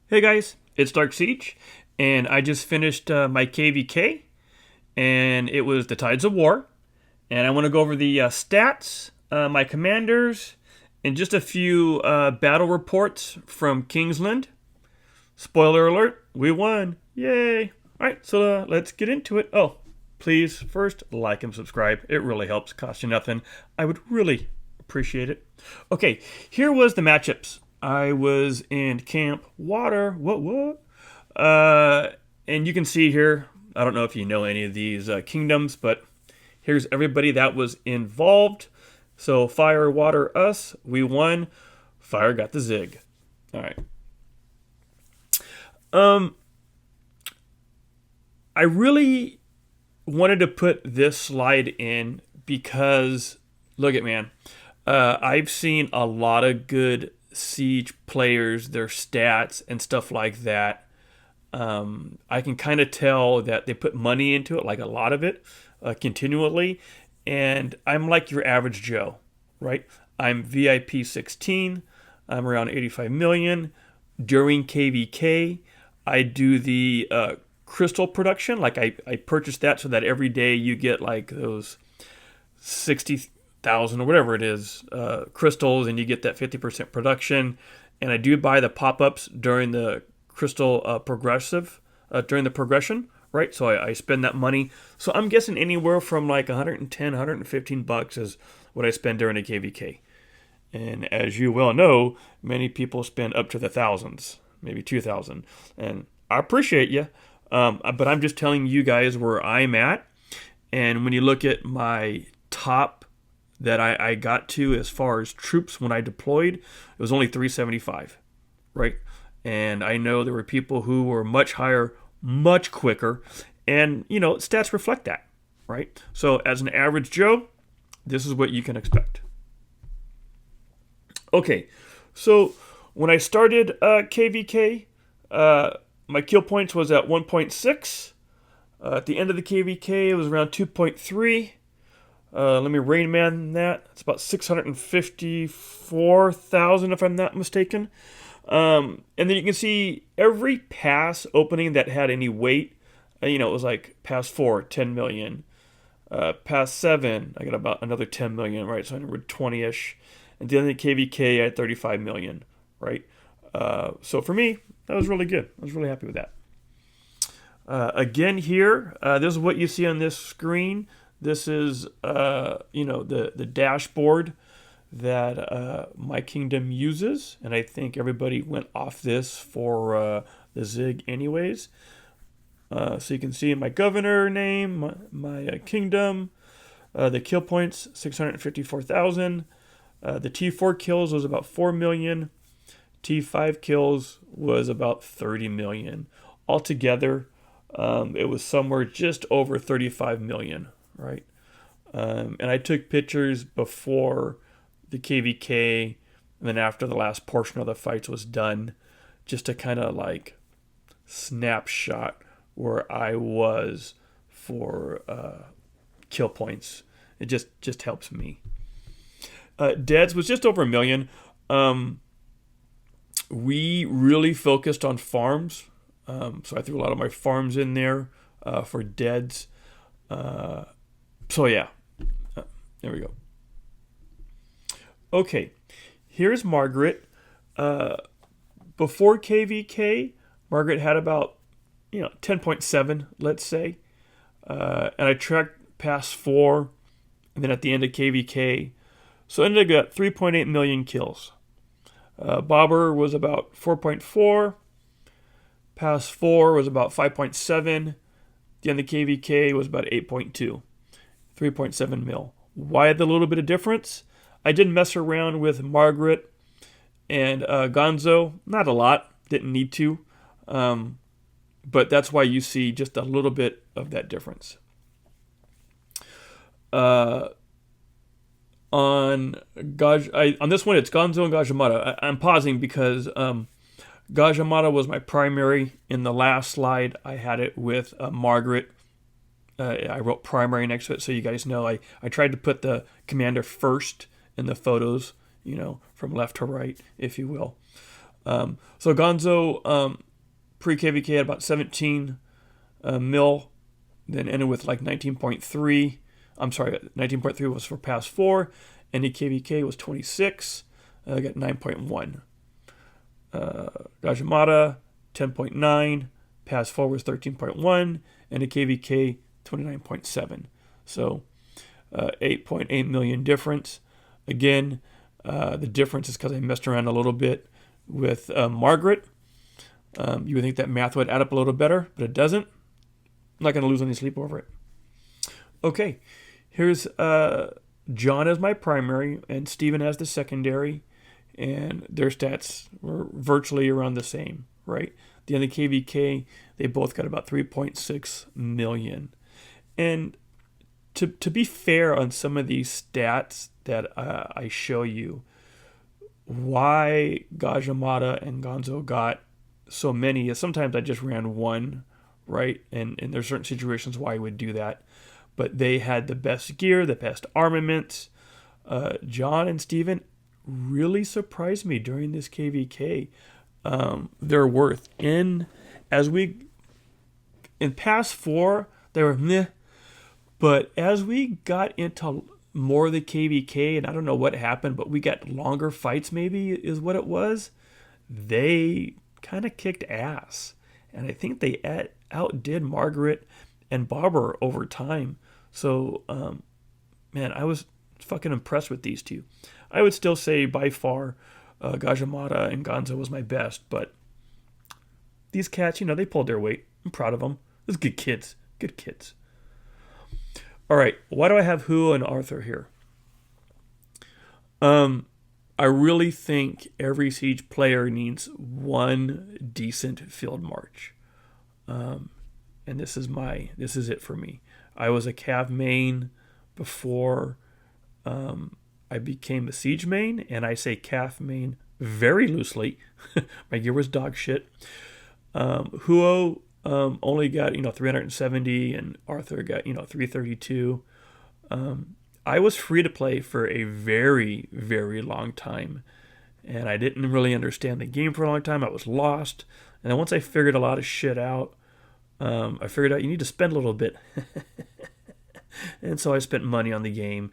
Hey guys, it's Dark Siege, and I just finished my KVK, and it was the Tides of War, and I want to go over the stats, my commanders, and just a few battle reports from Kingsland. Spoiler alert, we won! Yay! Alright, so let's get into it. Oh, please, first, like and subscribe. It really helps, costs you nothing. I would really appreciate it. Okay, here was the matchups. I was in Camp Water. What? And you can see here, I don't know if you know any of these kingdoms, but here's everybody that was involved. So fire, water, us, we won. Fire got the zig. All right. I really wanted to put this slide in because, look at man, I've seen a lot of good Siege players, their stats and stuff like that. I can kind of tell that they put money into it, like a lot of it, continually. And I'm like your average Joe, right? I'm VIP 16. I'm around 85 million. During KVK, I do the crystal production. Like I purchased that so that every day you get like those 60,000 or whatever it is crystals, and you get that 50% production. And I do buy the pop-ups during the crystal during the progression, right? So I spend that money. So I'm guessing anywhere from like 110, 115 bucks is what I spend during a KVK. And as you well know, many people spend up to the thousands, maybe 2,000. And I appreciate you, but I'm just telling you guys where I'm at. And when you look at my top that I got to as far as troops when I deployed, it was only 375, right? And I know there were people who were much higher, much quicker, and stats reflect that, right? So as an average Joe, this is what you can expect. Okay, so when I started KVK, my kill points was at 1.6. At the end of the KVK, it was around 2.3. Let me Rain Man that. It's about 654,000 if I'm not mistaken. And then you can see every pass opening that had any weight. It was like pass 4, 10 million. Pass 7, I got about another 10 million, right? So I numbered 20-ish. And the end of the KVK, I had 35 million, right? So for me, that was really good. I was really happy with that. Again here, this is what you see on this screen. This is, the dashboard that my kingdom uses, and I think everybody went off this for the Zig anyways. So you can see my governor name, my kingdom, the kill points, 654,000. The T4 kills was about 4 million. T5 kills was about 30 million. Altogether, it was somewhere just over 35 million. Right, and I took pictures before the KVK and then after the last portion of the fights was done, just to kind of like snapshot where I was for kill points. It just helps me. Deads was just over 1 million. We really focused on farms, so I threw a lot of my farms in there for deads. So yeah, there we go. Okay, here's Margaret. Before KVK, Margaret had about 10.7, let's say, and I tracked past 4, and then at the end of KVK, so I ended up at 3.8 million kills. Bobber was about 4.4, past 4 was about 5.7, the end of KVK was about 8.2. 3.7 mil. Why the little bit of difference? I did mess around with Margaret and Gonzo. Not a lot. Didn't need to. But that's why you see just a little bit of that difference. On this one, it's Gonzo and Gajamata. I'm pausing because Gajamata was my primary. In the last slide, I had it with Margaret. I wrote primary next to it so you guys know. I tried to put the commander first in the photos, from left to right, if you will. So Gonzo pre-KVK had about 17 mil, then ended with like 19.3. I'm sorry, 19.3 was for pass 4, and the KVK was 26. Got 9.1. Gajimata 10.9, pass 4 was 13.1, and the KVK 29.7. So 8.8 million difference. Again, the difference is because I messed around a little bit with Margaret. You would think that math would add up a little better, but it doesn't. I'm not going to lose any sleep over it. Okay, here's John as my primary and Steven as the secondary, and their stats were virtually around the same, right? The end of the KVK, they both got about 3.6 million. And to be fair on some of these stats that I show you, why Gajimata and Gonzo got so many is sometimes I just ran one, right? And there's certain situations why I would do that. But they had the best gear, the best armaments. John and Steven really surprised me during this KVK. Their worth. In pass 4, they were meh. But as we got into more of the KVK, and I don't know what happened, but we got longer fights maybe is what it was, they kind of kicked ass. And I think they outdid Margaret and Bobber over time. So, man, I was fucking impressed with these two. I would still say by far Gajimata and Gonzo was my best, but these cats, they pulled their weight. I'm proud of them. Those good kids. Good kids. All right, why do I have Hua and Arthur here? I really think every Siege player needs one decent field march. And this is it for me. I was a Cav main before I became a Siege main, and I say Cav main very loosely. My gear was dog shit. Hua only got 370, and Arthur got 332. I was free to play for a very, very long time, and I didn't really understand the game for a long time. I was lost, and then once I figured a lot of shit out, I figured out you need to spend a little bit. And so I spent money on the game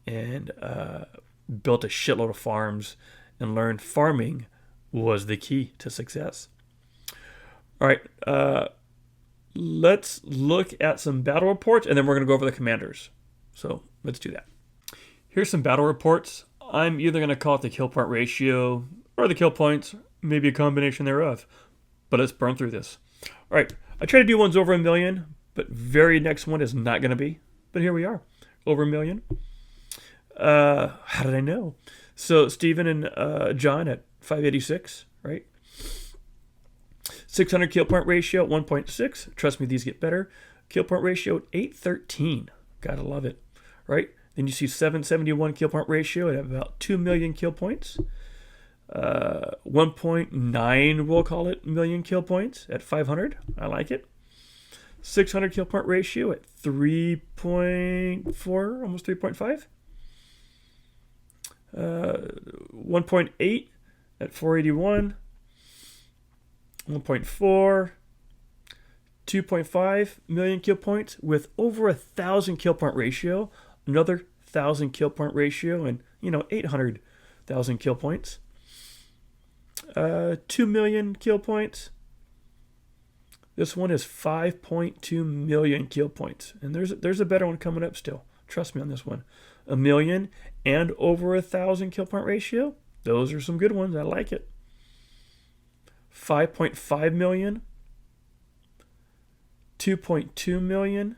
and built a shitload of farms and learned farming was the key to success. All right, let's look at some battle reports, and then we're going to go over the commanders. So let's do that. Here's some battle reports. I'm either going to call it the kill point ratio or the kill points, maybe a combination thereof. But let's burn through this. All right, I try to do ones over 1 million, but very next one is not going to be. But here we are, over 1 million. How did I know? So Steven and John at 586, right? 600 kill point ratio at 1.6. Trust me, these get better. Kill point ratio at 813. Gotta love it, right? Then you see 771 kill point ratio at about 2 million kill points. 1.9, we'll call it, million kill points at 500. I like it. 600 kill point ratio at 3.4, almost 3.5. 1.8 at 481. 1.4. 2.5 million kill points with over 1,000 kill point ratio. Another 1,000 kill point ratio and 800,000 kill points. 2 million kill points. This one is 5.2 million kill points. And there's a better one coming up still. Trust me on this one. 1 million and over 1,000 kill point ratio. Those are some good ones. I like it. 5.5 million. 2.2 million.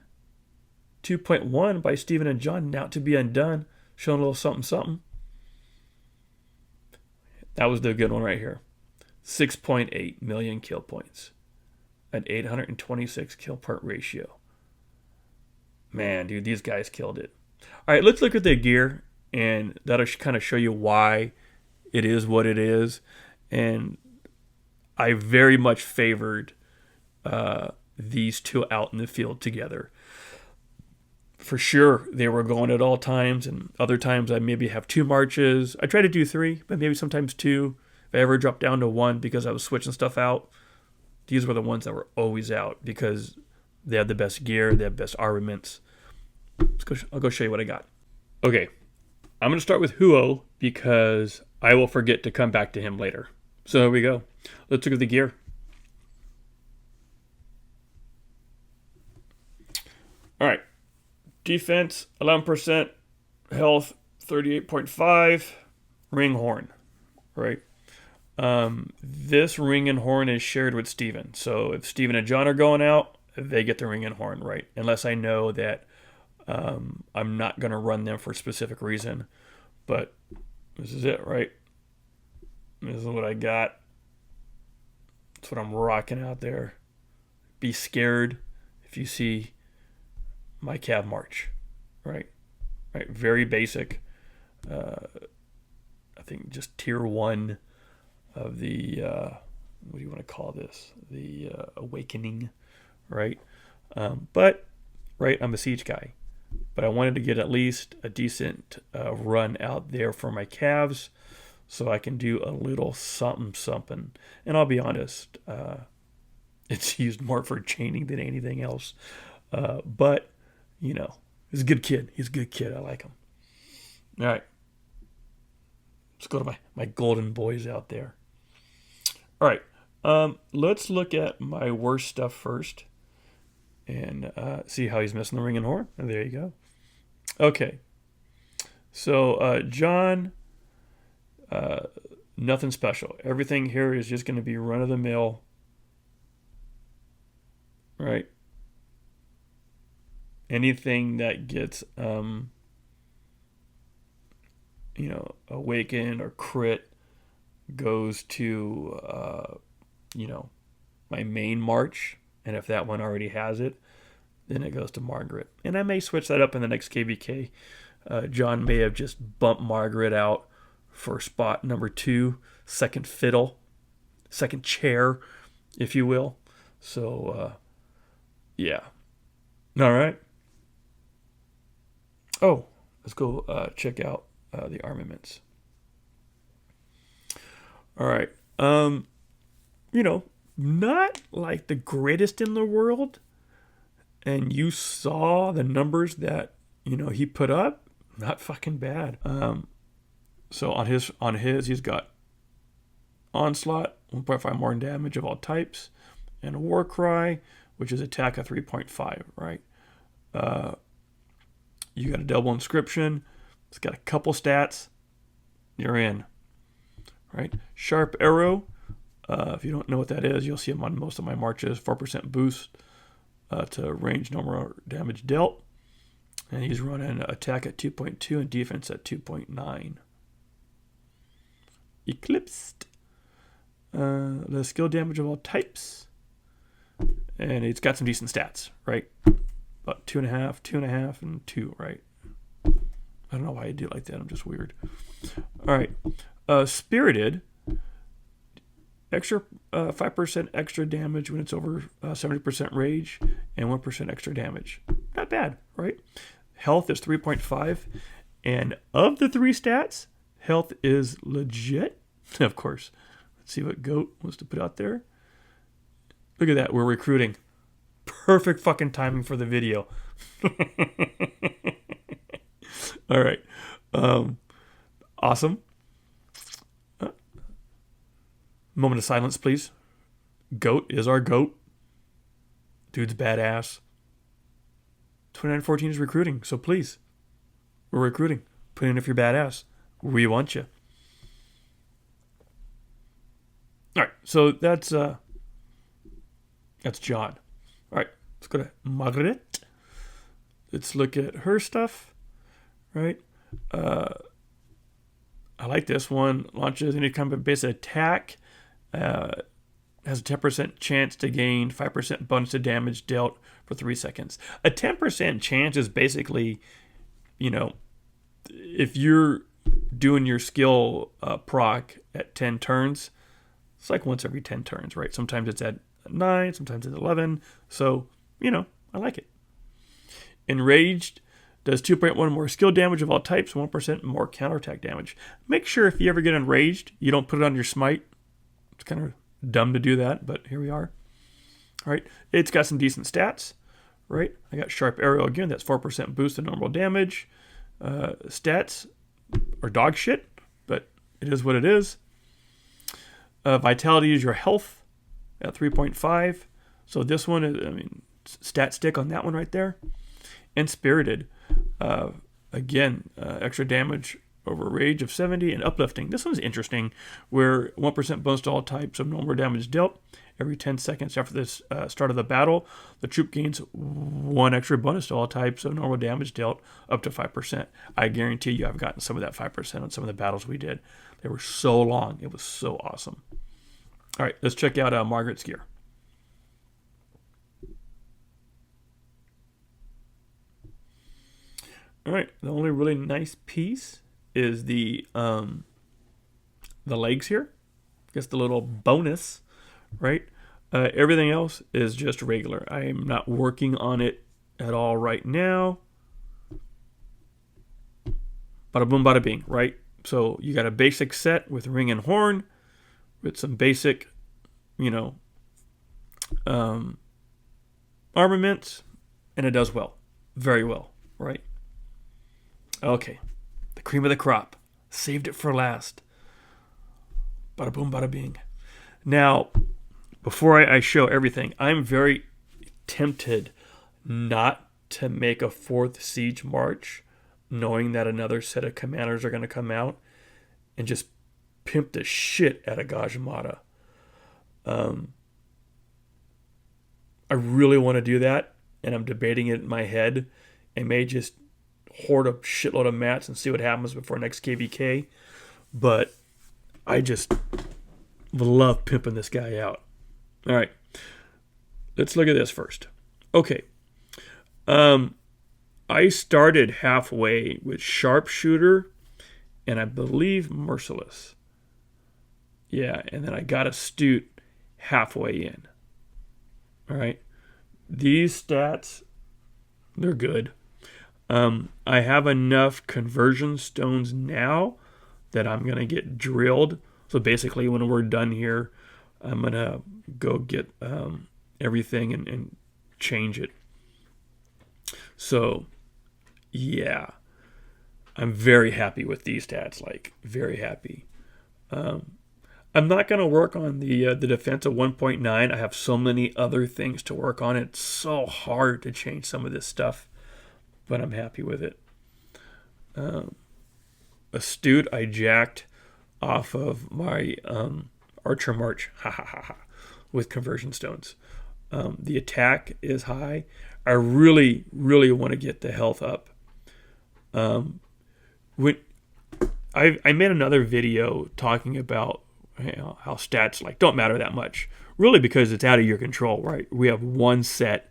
2.1 by Steven and John, now to be undone. Showing a little something, something. That was the good one right here. 6.8 million kill points. An 826 kill point ratio. Man, dude, these guys killed it. All right, let's look at the gear, and that'll kind of show you why it is what it is. And I very much favored these two out in the field together. For sure, they were going at all times, and other times I maybe have 2 marches. I try to do 3, but maybe sometimes 2. If I ever dropped down to 1 because I was switching stuff out, these were the ones that were always out because they had the best gear, they had best armaments. I'll go show you what I got. Okay, I'm going to start with Huo because I will forget to come back to him later. So here we go. Let's look at the gear. All right. Defense, 11%. Health, 38.5. Ring horn, right? This ring and horn is shared with Steven. So if Steven and John are going out, they get the ring and horn, right? Unless I know that I'm not going to run them for a specific reason. But this is it, right? This is what I got. That's what I'm rocking out there. Be scared if you see my cav march, right? Right, very basic. I think just tier 1 of the what do you want to call this? The awakening, right? But right, I'm a siege guy, but I wanted to get at least a decent run out there for my calves, so I can do a little something. And I'll be honest, it's used more for chaining than anything else. But you know, he's a good kid. He's a good kid. I like him. All right, let's go to my golden boys out there. All right, let's look at my worst stuff first and see how he's missing the ring and horn. And there you go. Okay, so John, nothing special. Everything here is just going to be run-of-the-mill, right? Anything that gets, awaken or crit goes to, my main march. And if that one already has it, then it goes to Margaret. And I may switch that up in the next KVK. John may have just bumped Margaret out for spot number 2, second fiddle, second chair, if you will. So, yeah. All right. Oh, let's go check out the armaments. All right. Not like the greatest in the world. And you saw the numbers that, he put up. Not fucking bad. So on his, he's got onslaught, 1.5 more damage of all types, and a war cry, which is attack of 3.5, right? You got a double inscription. It's got a couple stats. You're in, right? Sharp arrow. If you don't know what that is, you'll see them on most of my marches. 4% boost to range normal damage dealt. And he's running attack at 2.2 and defense at 2.9. Eclipsed. The skill damage of all types. And it's got some decent stats, right? About 2.5, 2.5, and 2, right? I don't know why I do it like that. I'm just weird. All right. Spirited. Extra 5% extra damage when it's over 70% rage and 1% extra damage. Not bad, right? Health is 3.5. And of the 3 stats, health is legit. Of course. Let's see what Goat wants to put out there. Look at that. We're recruiting. Perfect fucking timing for the video. All right. Awesome. Moment of silence, please. Goat is our goat. Dude's badass. 2914 is recruiting, so please. We're recruiting. Put in if you're badass. We want you. All right, so that's John. All right, let's go to Margaret. Let's look at her stuff, right? I like this one. Launches any kind of base attack. Has a 10% chance to gain 5% bonus to damage dealt for 3 seconds. A 10% chance is basically, if you're doing your skill proc at 10 turns, it's like once every 10 turns, right? Sometimes it's at 9, sometimes it's 11. So, I like it. Enraged, Does 2.1 more skill damage of all types, 1% more counterattack damage. Make sure if you ever get enraged, you don't put it on your smite. It's kind of dumb to do that, but here we are. All right, it's got some decent stats, right? I got Sharp Arrow again. That's 4% boost to normal damage. Stats are dog shit, but it is what it is. Vitality is your health at 3.5. So this one is, stat stick on that one right there. And Spirited, again, extra damage over rage of 70 and uplifting. This one's interesting, where 1% bonus to all types of normal damage dealt. Every 10 seconds after the start of the battle, the troop gains 1 extra bonus to all types of normal damage dealt, up to 5%. I guarantee you I've gotten some of that 5% on some of the battles we did. They were so long. It was so awesome. All right, let's check out Margaret's gear. All right, the only really nice piece is the legs here. I guess the little bonus, right? Everything else is just regular. I am not working on it at all right now. Bada boom, bada bing, right? So you got a basic set with ring and horn, with some basic, armaments, and it does well, very well, right? Okay, the cream of the crop. Saved it for last. Bada boom, bada bing. Now, before I show everything, I'm very tempted not to make a 4th siege march, knowing that another set of commanders are going to come out and just pimp the shit out of Gajimata. I really want to do that, and I'm debating it in my head. I may just hoard a shitload of mats and see what happens before next KVK, but I just love pimping this guy out. All right, let's look at this first. Okay, I started halfway with Sharpshooter and I believe Merciless. Yeah, and then I got Astute halfway in. All right, these stats, they're good. I have enough conversion stones now that I'm going to get drilled. So basically, when we're done here, I'm going to go get everything and change it. So, yeah, I'm very happy with these stats, like very happy. I'm not going to work on the defense of 1.9. I have so many other things to work on. It's so hard to change some of this stuff, but I'm happy with it. Astute, I jacked off of my Archer March, with conversion stones. The attack is high. I really, really want to get the health up. When I made another video talking about how stats don't matter that much, really, because it's out of your control, right? We have one set,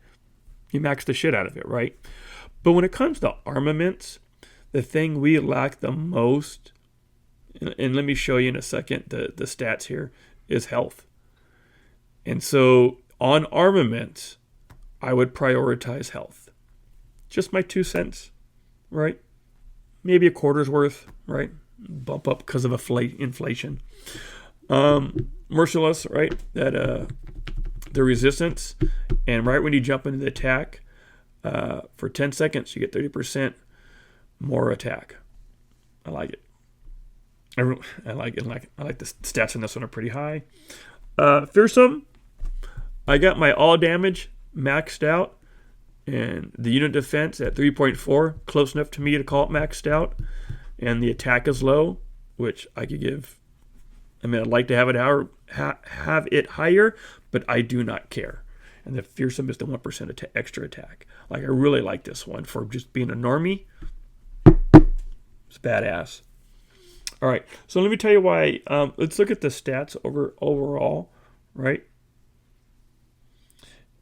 you max the shit out of it, right? But when it comes to armaments, the thing we lack the most, and let me show you in a second the stats here, is health. And so on armaments, I would prioritize health. Just my 2 cents, right? Maybe a quarter's worth, right? Bump up because of inflation. Merciless, right? That the resistance, and right when you jump into the attack, for 10 seconds you get 30% more attack. I like it. I like it. I like the stats on this one are pretty high. Fearsome, I got my all damage maxed out, and the unit defense at 3.4, close enough to me to call it maxed out, and the attack is low, which I could give. I'd like to have it higher, but I do not care. And the Fearsome is the 1% extra attack. I really like this one for just being a normie. It's badass. All right, so let me tell you why. Let's look at the stats overall, right?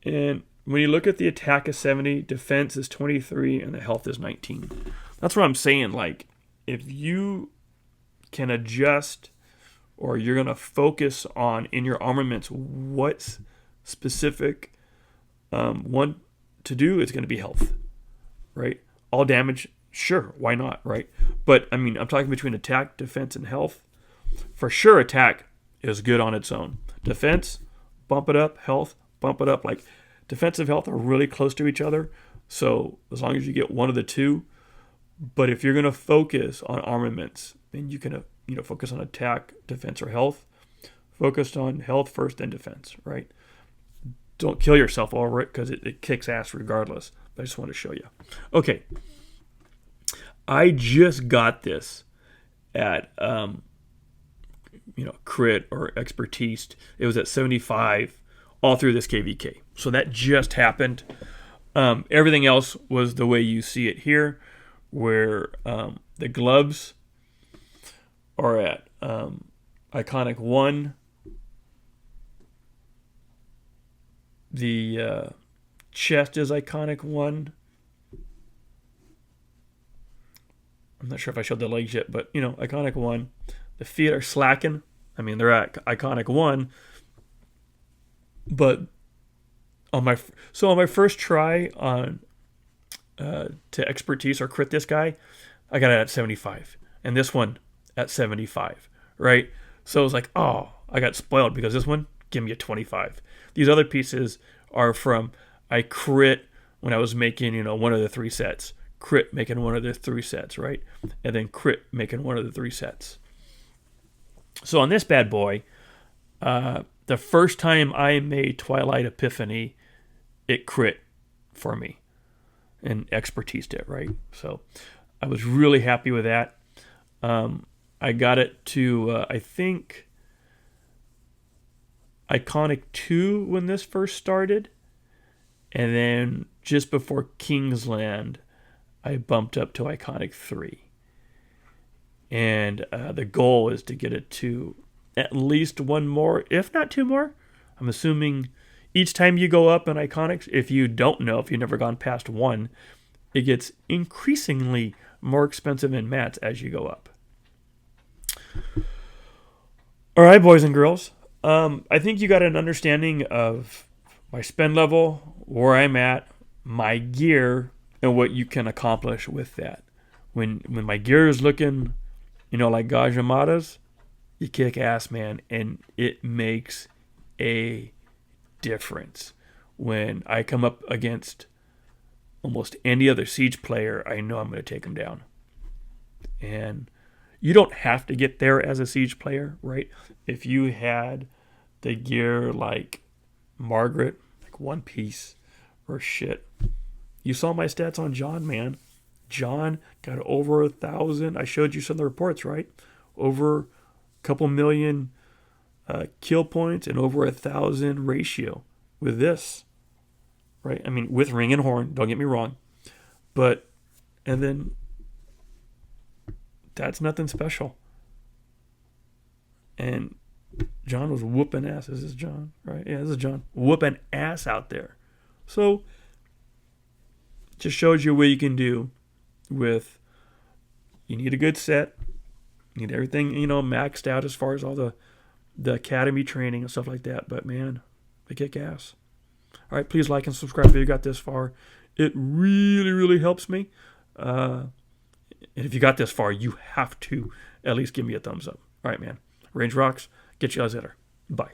And when you look at the attack is 70, defense is 23, and the health is 19. That's what I'm saying. If you can adjust, or you're going to focus on in your armaments what's specific one to do, it's going to be health, right? all damage, sure, why not, right? But I mean, I'm talking between attack, defense, and health. For sure, attack is good on its own. Defense, bump it up. Health, bump it up. Like defensive health are really close to each other. So as long as you get one of the two, but if you're going to focus on armaments, then you can focus on attack, defense, or health. Focused on health first, then defense, right? Don't kill yourself over it because it kicks ass regardless. But I just want to show you. Okay, I just got this at crit or expertise. It was at 75 all through this KVK. So that just happened. Everything else was the way you see it here, where the gloves are at iconic 1. The chest is iconic 1. I'm not sure if I showed the legs yet, but iconic 1. The feet are slacking. I mean, they're at iconic 1. But on my first try on to expertise or crit this guy, I got it at 75, and this one at 75, right? So it was like, oh, I got spoiled because this one give me a 25. These other pieces are from I crit when I was making one of the 3 sets, crit making one of the 3 sets, right? And then crit making one of the 3 sets. So on this bad boy, the first time I made Twilight Epiphany, it crit for me and expertised it, right? So I was really happy with that. I got it to, I think, Iconic 2 when this first started. And then just before Kingsland, I bumped up to Iconic 3. And the goal is to get it to at least 1 more, if not 2 more. I'm assuming each time you go up in Iconics, if you don't know, if you've never gone past 1, it gets increasingly more expensive in mats as you go up. All right, boys and girls. I think you got an understanding of my spend level, where I'm at, my gear, and what you can accomplish with that. When my gear is looking, like Gajamada's, you kick ass, man, and it makes a difference. When I come up against almost any other Siege player, I know I'm going to take them down. And you don't have to get there as a Siege player, right? If you had the gear like Margaret, like One Piece or shit. You saw my stats on John, man. John got over 1,000. I showed you some of the reports, right? Over a couple million kill points and over 1,000 ratio with this, right? I mean, with ring and horn, don't get me wrong. And then that's nothing special. And John was whooping ass. Is this John? Right? Yeah, this is John. Whooping ass out there. So, just shows you what you can do with, you need a good set. You need everything, maxed out as far as all the academy training and stuff like that. But, man, they kick ass. All right, please like and subscribe if you got this far. It really, really helps me. And if you got this far, you have to at least give me a thumbs up. All right, man. Range rocks. Get you guys later. Bye.